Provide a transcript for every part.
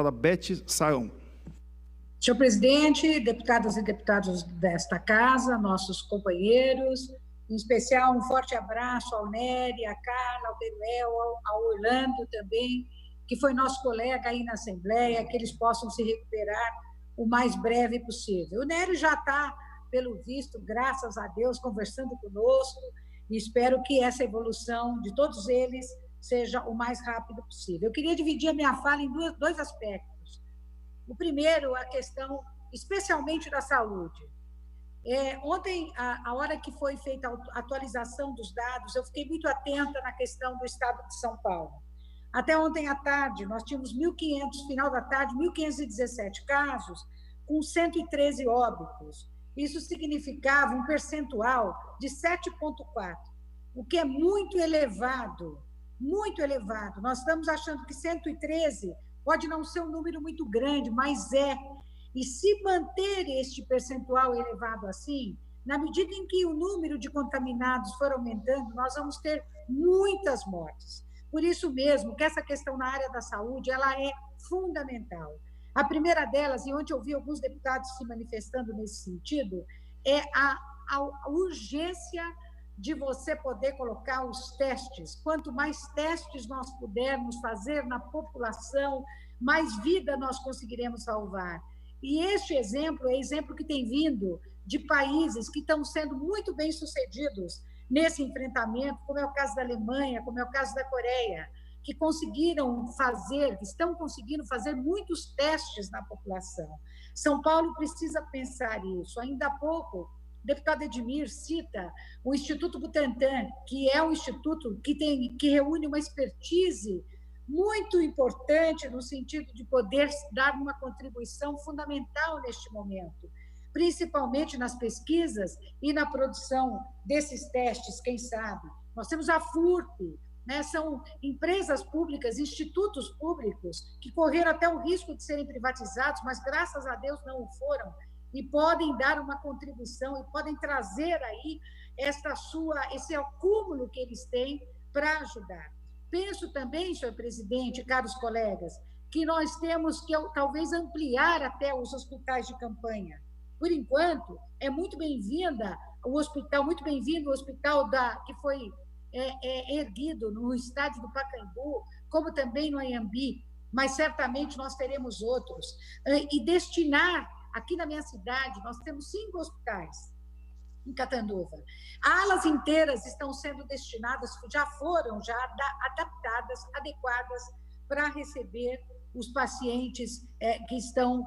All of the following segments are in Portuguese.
Beth Saão. Senhor presidente, deputadas e deputados desta casa, nossos companheiros, em especial um forte abraço ao Nery, à Carla, ao Peruel, ao Orlando também, que foi nosso colega aí na Assembleia, que eles possam se recuperar o mais breve possível. O Nery já está, pelo visto, graças a Deus, conversando conosco, e espero que essa evolução de todos eles seja o mais rápido possível. Eu queria dividir a minha fala em dois aspectos. O primeiro, a questão especialmente da saúde. Ontem, a hora que foi feita a atualização dos dados, eu fiquei muito atenta na questão do estado de São Paulo. Até ontem à tarde, nós tínhamos 1.500, final da tarde, 1.517 casos, com 113 óbitos. Isso significava um percentual de 7,4%, o que é muito elevado, muito elevado. Nós estamos achando que 113 pode não ser um número muito grande, mas é. E se manter este percentual elevado assim, na medida em que o número de contaminados for aumentando, nós vamos ter muitas mortes. Por isso mesmo que essa questão na área da saúde, ela é fundamental. A primeira delas, e ontem eu vi alguns deputados se manifestando nesse sentido, é a urgência de você poder colocar os testes. Quanto mais testes nós pudermos fazer na população, mais vida nós conseguiremos salvar. E este exemplo é exemplo que tem vindo de países que estão sendo muito bem-sucedidos nesse enfrentamento, como é o caso da Alemanha, como é o caso da Coreia, que estão conseguindo fazer muitos testes na população. São Paulo precisa pensar isso. Ainda há pouco, o deputado Edmir cita o Instituto Butantan, que é um instituto que reúne uma expertise muito importante no sentido de poder dar uma contribuição fundamental neste momento, principalmente nas pesquisas e na produção desses testes, quem sabe. Nós temos a FURP, né? São empresas públicas, institutos públicos, que correram até o risco de serem privatizados, mas, graças a Deus, não o foram, e podem dar uma contribuição e podem trazer aí esse acúmulo que eles têm para ajudar. Penso também, senhor presidente, caros colegas, que nós temos que talvez ampliar até os hospitais de campanha. Por enquanto, é muito bem-vinda o hospital, muito bem-vindo o hospital que foi erguido no estádio do Pacaembu, como também no Anhembi, mas certamente nós teremos outros. E destinar, aqui na minha cidade, nós temos 5 hospitais em Catanduva. Alas inteiras estão sendo destinadas, já foram adaptadas, adequadas para receber os pacientes que estão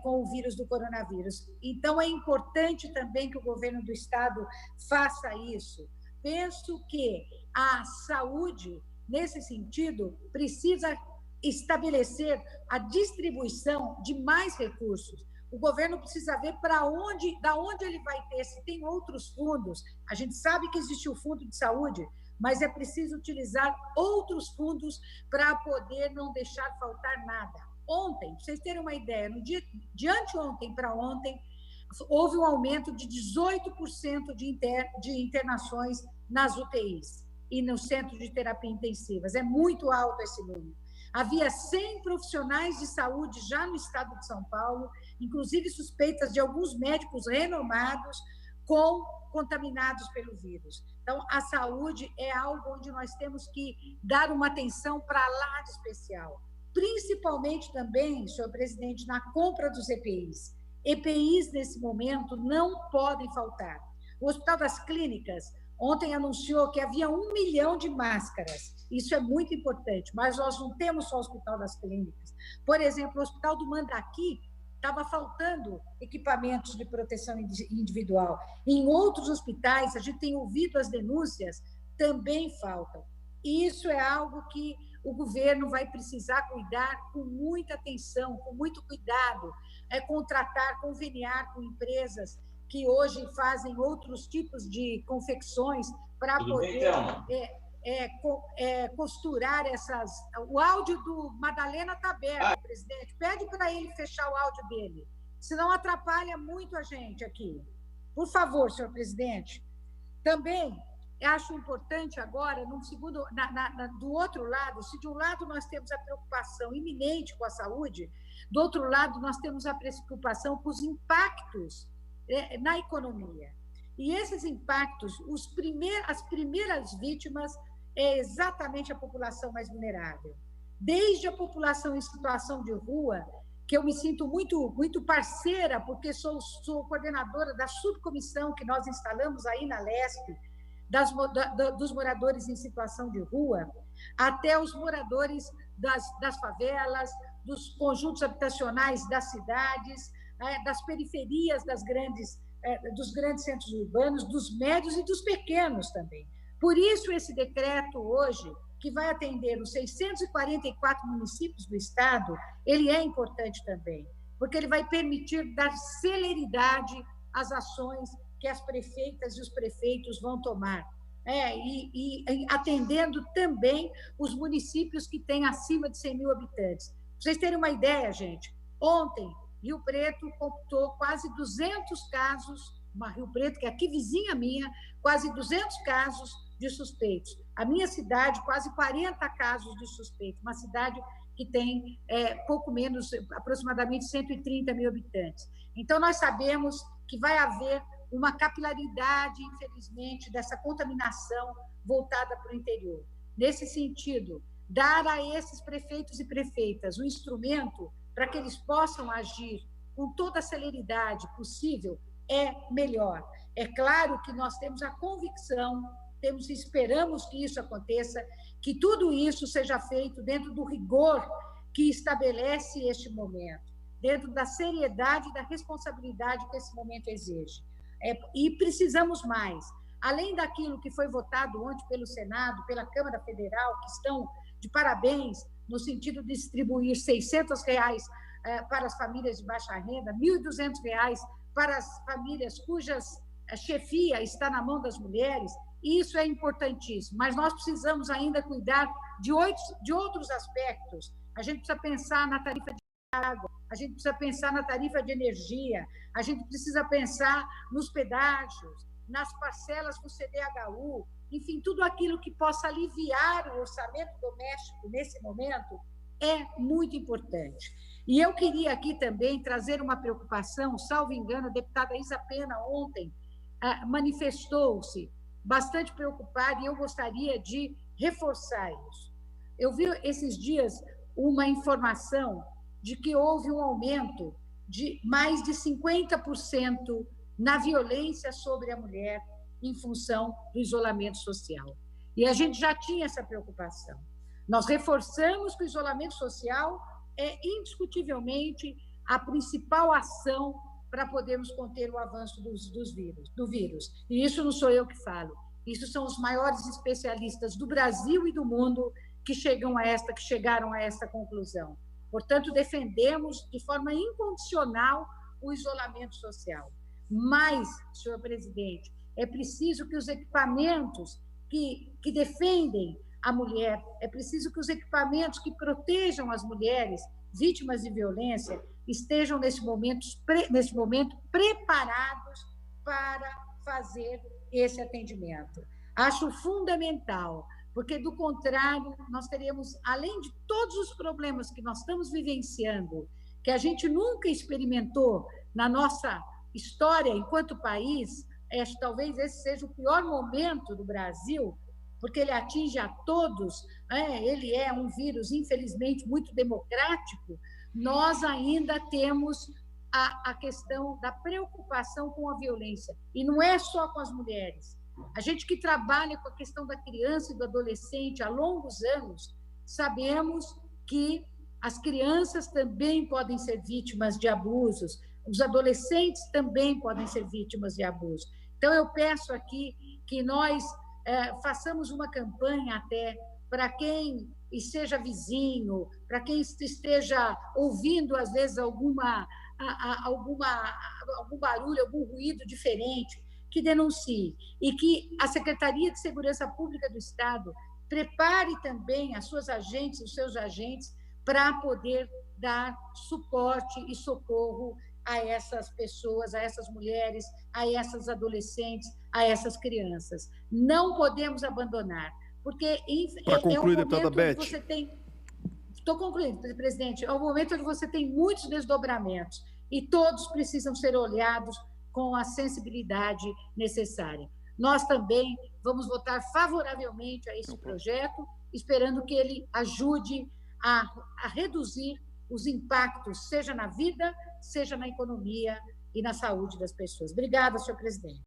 com o vírus do coronavírus. Então, é importante também que o governo do estado faça isso. Penso que a saúde, nesse sentido, precisa estabelecer a distribuição de mais recursos. O governo precisa ver da onde ele vai ter, se tem outros fundos. A gente sabe que existe o fundo de saúde, mas é preciso utilizar outros fundos para poder não deixar faltar nada. Ontem, para vocês terem uma ideia, de anteontem para ontem, houve um aumento de 18% de internações nas UTIs e no centro de terapia intensivas. É muito alto esse número. Havia 100 profissionais de saúde já no estado de São Paulo, inclusive suspeitas de alguns médicos renomados contaminados pelo vírus. Então, a saúde é algo onde nós temos que dar uma atenção para lá de especial, principalmente também, senhor presidente, na compra dos EPIs. EPIs, nesse momento, não podem faltar. O Hospital das Clínicas ontem anunciou que havia 1 milhão de máscaras. Isso é muito importante, mas nós não temos só o Hospital das Clínicas. Por exemplo, o Hospital do Mandaki estava faltando equipamentos de proteção individual. Em outros hospitais, a gente tem ouvido as denúncias, também faltam. E isso é algo que o governo vai precisar cuidar com muita atenção, com muito cuidado, contratar, conveniar com empresas que hoje fazem outros tipos de confecções para poder costurar essas... O áudio do Madalena está aberto, presidente. Pede para ele fechar o áudio dele, senão atrapalha muito a gente aqui. Por favor, senhor presidente. Também eu acho importante agora, num segundo, do outro lado, se de um lado nós temos a preocupação iminente com a saúde, do outro lado nós temos a preocupação com os impactos na economia. E esses impactos, as primeiras vítimas é exatamente a população mais vulnerável. Desde a população em situação de rua, que eu me sinto muito parceira, porque sou coordenadora da subcomissão que nós instalamos aí na LESP, dos moradores em situação de rua, até os moradores das favelas, dos conjuntos habitacionais das cidades, das periferias dos grandes centros urbanos, dos médios e dos pequenos também. Por isso, esse decreto hoje, que vai atender os 644 municípios do Estado, ele é importante também, porque ele vai permitir dar celeridade às ações que as prefeitas e os prefeitos vão tomar, e atendendo também os municípios que têm acima de 100 mil habitantes. Para vocês terem uma ideia, gente, ontem, Rio Preto computou quase 200 casos, Rio Preto, que é aqui vizinha minha, quase 200 casos de suspeitos. A minha cidade, quase 40 casos de suspeitos, uma cidade que tem pouco menos, aproximadamente 130 mil habitantes. Então, nós sabemos que vai haver uma capilaridade, infelizmente, dessa contaminação voltada para o interior. Nesse sentido, dar a esses prefeitos e prefeitas um instrumento para que eles possam agir com toda a celeridade possível é melhor. É claro que nós temos a convicção, esperamos que isso aconteça, que tudo isso seja feito dentro do rigor que estabelece este momento, dentro da seriedade e da responsabilidade que esse momento exige. E precisamos mais. Além daquilo que foi votado ontem pelo Senado, pela Câmara Federal, que estão de parabéns no sentido de distribuir R$ 600 para as famílias de baixa renda, R$ 1.200 para as famílias cujas chefia está na mão das mulheres, isso é importantíssimo, mas nós precisamos ainda cuidar de outros aspectos. A gente precisa pensar na tarifa de água, a gente precisa pensar na tarifa de energia, a gente precisa pensar nos pedágios, nas parcelas do CDHU, enfim, tudo aquilo que possa aliviar o orçamento doméstico nesse momento é muito importante. E eu queria aqui também trazer uma preocupação, salvo engano, a deputada Isa Pena ontem manifestou-se bastante preocupada e eu gostaria de reforçar isso. Eu vi esses dias uma informação de que houve um aumento de mais de 50% na violência sobre a mulher em função do isolamento social. E a gente já tinha essa preocupação. Nós reforçamos que o isolamento social é indiscutivelmente a principal ação para podermos conter o avanço do vírus. E isso não sou eu que falo. Isso são os maiores especialistas do Brasil e do mundo que chegaram a esta conclusão. Portanto, defendemos de forma incondicional o isolamento social. Mas, senhor presidente, é preciso que os equipamentos que defendem a mulher, é preciso que os equipamentos que protejam as mulheres vítimas de violência estejam, nesse momento, preparados para fazer esse atendimento. Acho fundamental, porque, do contrário, nós teremos, além de todos os problemas que nós estamos vivenciando, que a gente nunca experimentou na nossa história enquanto país, talvez esse seja o pior momento do Brasil, porque ele atinge a todos, ele é um vírus, infelizmente, muito democrático, nós ainda temos a questão da preocupação com a violência. E não é só com as mulheres. A gente que trabalha com a questão da criança e do adolescente há longos anos, sabemos que as crianças também podem ser vítimas de abusos, os adolescentes também podem ser vítimas de abuso. Então, eu peço aqui que nós façamos uma campanha até para quem seja vizinho, para quem esteja ouvindo, às vezes, algum barulho, algum ruído diferente, que denuncie. E que a Secretaria de Segurança Pública do Estado prepare também as suas agentes, os seus agentes, para poder dar suporte e socorro a essas pessoas, a essas mulheres, a essas adolescentes, a essas crianças. Não podemos abandonar, porque Para concluir, um deputada Beth. você tem... Estou concluindo, presidente. É um momento onde você tem muitos desdobramentos e todos precisam ser olhados com a sensibilidade necessária. Nós também vamos votar favoravelmente a esse projeto, esperando que ele ajude a reduzir os impactos, seja na vida, seja na economia e na saúde das pessoas. Obrigada, senhor presidente.